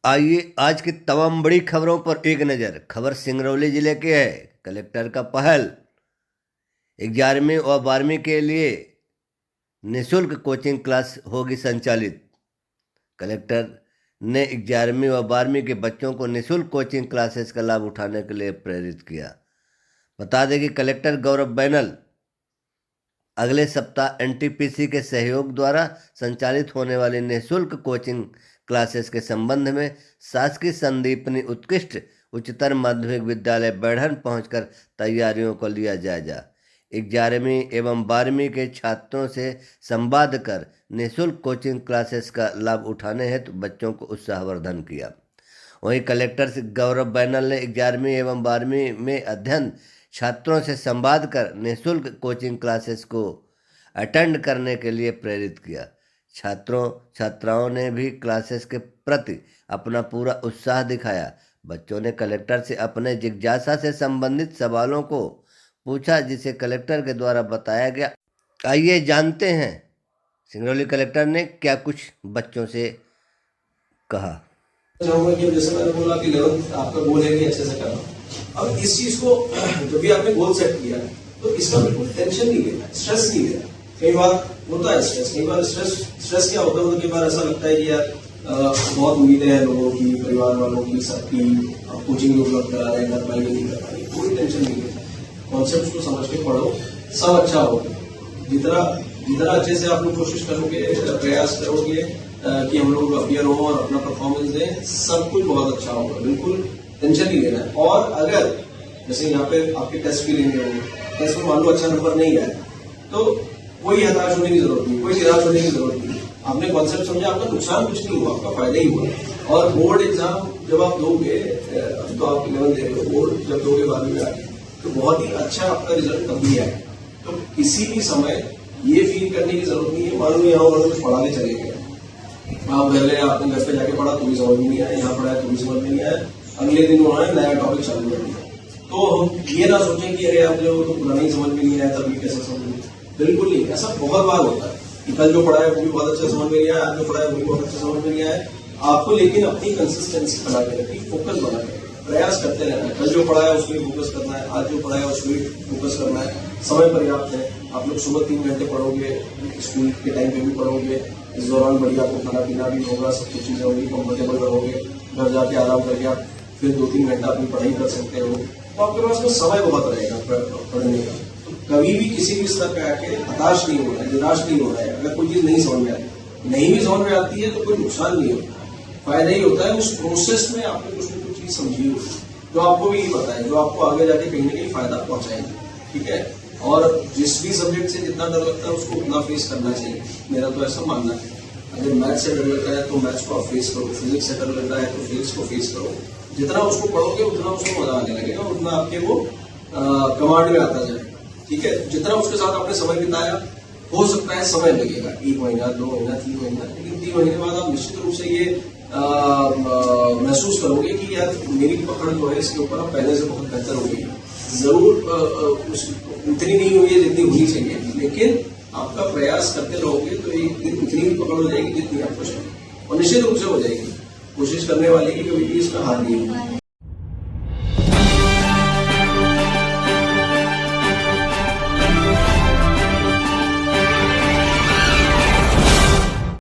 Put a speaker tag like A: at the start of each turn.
A: आइए आज की तमाम बड़ी खबरों पर एक नज़र। खबर सिंगरौली जिले की है। कलेक्टर का पहल, 11वीं और 12वीं के लिए निःशुल्क कोचिंग क्लास होगी संचालित। कलेक्टर ने 11वीं और 12वीं के बच्चों को निःशुल्क कोचिंग क्लासेस का लाभ उठाने के लिए प्रेरित किया। बता दें कि कलेक्टर गौरव बैनल अगले सप्ताह एनटीपीसी के सहयोग द्वारा संचालित होने वाली निःशुल्क कोचिंग क्लासेस के संबंध में शासकीय संदीपनी उत्कृष्ट उच्चतर माध्यमिक विद्यालय बैढ़न पहुंचकर तैयारियों को लिया जायजा। 11वीं एवं 12वीं के छात्रों से संवाद कर निःशुल्क कोचिंग क्लासेस का लाभ उठाने हेतु बच्चों को उत्साहवर्धन किया। वहीं कलेक्टर गौरव बैनल ने 11वीं एवं 12वीं में अध्ययन छात्रों से संवाद कर निःशुल्क कोचिंग क्लासेस को अटेंड करने के लिए प्रेरित किया। छात्राओं ने भी क्लासेस के प्रति अपना पूरा उत्साह दिखाया। बच्चों ने कलेक्टर से अपने जिज्ञासा से संबंधित सवालों को पूछा, जिसे कलेक्टर के द्वारा बताया गया। आइए जानते हैं सिंगरौली कलेक्टर ने क्या कुछ बच्चों से कहा।
B: कि जैसे मैंने बोला कि 11th आपका गोल है कि अच्छे से करना। अब इस चीज को जब भी आपने गोल सेट किया तो इसका बिल्कुल टेंशन नहीं लेना, स्ट्रेस नहीं लेना। कई बार होता है स्ट्रेस, कई बार स्ट्रेस क्या होता है, कई बार ऐसा लगता है कि यार बहुत उम्मीदें हैं लोगों की, परिवार वालों की, सबकी, कोचिंग भी उपलब्ध करा रहे हैं, घर पाएंगे नहीं कर पाएंगे, कोई टेंशन नहीं लेना। कॉन्सेप्ट को समझ के पढ़ो, सब अच्छा होगा। जितना अच्छे से आप लोग कोशिश करोगे, प्रयास करोगे कि हम लोग अपियर हो और अपना परफॉर्मेंस दें, सब कुछ बहुत अच्छा होगा। बिल्कुल टेंशन नहीं लेना है। और अगर जैसे यहाँ पे आपके टेस्ट भी लेंगे होंगे, टेस्ट में मान लो अच्छा नंबर नहीं आया तो कोई हताश होने की जरूरत नहीं, कोई निराश होने की जरूरत नहीं। आपने कॉन्सेप्ट समझा, आपका नुकसान कुछ नहीं हुआ, आपका फायदा ही हुआ। और बोर्ड एग्जाम जब आप दोगे, तो आप 11 दे रहे हो, बोर्ड जब दोगे 12वीं में आगे, तो बहुत ही अच्छा आपका रिजल्ट तब भी आए। तो किसी भी समय ये फील करने की जरूरत नहीं है, मान लो यहाँ उन्होंने कुछ पढ़ा के चले गए, आप घर गए, आपने घर पे जाके पढ़ा तो भी समझ में नहीं आया, यहाँ पढ़ाया तो भी समझ में नहीं आया, अगले दिन उन्होंने नया टॉपिक चालू कर दिया। तो हम ये ना सोचें कि अरे आप लोग तो पुराना ही समझ में नहीं आया, तभी कैसे समझ में। बिल्कुल नहीं, ऐसा बहुत बार होता है कि कल जो पढ़ा है वो भी बहुत अच्छा समझ में नहीं आया, आज जो पढ़ा है वो भी बहुत अच्छा समझ में नहीं आया। आपको लेकिन अपनी कंसिस्टेंसी बना के रखनी, फोकस बना के प्रयास करते रहना है। कल जो पढ़ा है उसमें फोकस करना है, आज जो पढ़ा है उसमें फोकस करना है। समय पर्याप्त है, आप लोग सुबह 3 घंटे पढ़ोगे, स्कूल के टाइम पे भी पढ़ोगे, इस दौरान बढ़िया आपको खाना पीना भी होगा, सब कुछ चीजें होगी, कंफर्टेबल रहोगे, घर जाके आराम करके आप फिर 2-3 घंटा अपनी पढ़ाई कर सकते हो। तो आपके पास में समय बहुत रहेगा पढ़ने का। तो कभी भी किसी भी स्तर पे आके हताश नहीं होना है, निराश नहीं होना है। अगर कोई चीज नहीं समझ में आती, नहीं भी समझ में आती है तो कोई नुकसान नहीं होता, फायदा ही होता है। उस प्रोसेस में आपने कुछ न कुछ चीज समझी होगी जो आपको भी नहीं पता है, जो आपको आगे जाके कहीं ना कहीं फायदा पहुंचाएंगे। ठीक है, और जिस भी सब्जेक्ट से जितना डर लगता है उसको उतना फेस करना चाहिए, मेरा तो ऐसा मानना है। अगर मैथ्स से डर लगता है तो मैथ्स को आप फेस करो, फिजिक्स से डर लगता है तो फिजिक्स को फेस करो। जितना उसको पढ़ोगे उतना उसको मजा आने लगेगा, उतना आपके वो कमांड में आता जाएगा। ठीक है, जितना उसके साथ आपने समय बिताया, हो सकता है समय लगेगा 1 महीना, 2 महीना, 3 महीना, लेकिन 3 महीने बाद आप निश्चित रूप से ये महसूस करोगे कि यार मेरी पकड़ जो है इसके ऊपर अब पहले से बहुत बेहतर हो गई। जरूर उतनी नहीं हुई है जितनी होनी चाहिए, लेकिन आपका प्रयास करते रहोगे तो एक दिन उतनी ही पकड़ हो जाएगी जितनी आपको चाहिए, और निश्चित रूप से हो जाएगी। कोशिश करने वाले की कभी भी इसका हार नहीं होगा।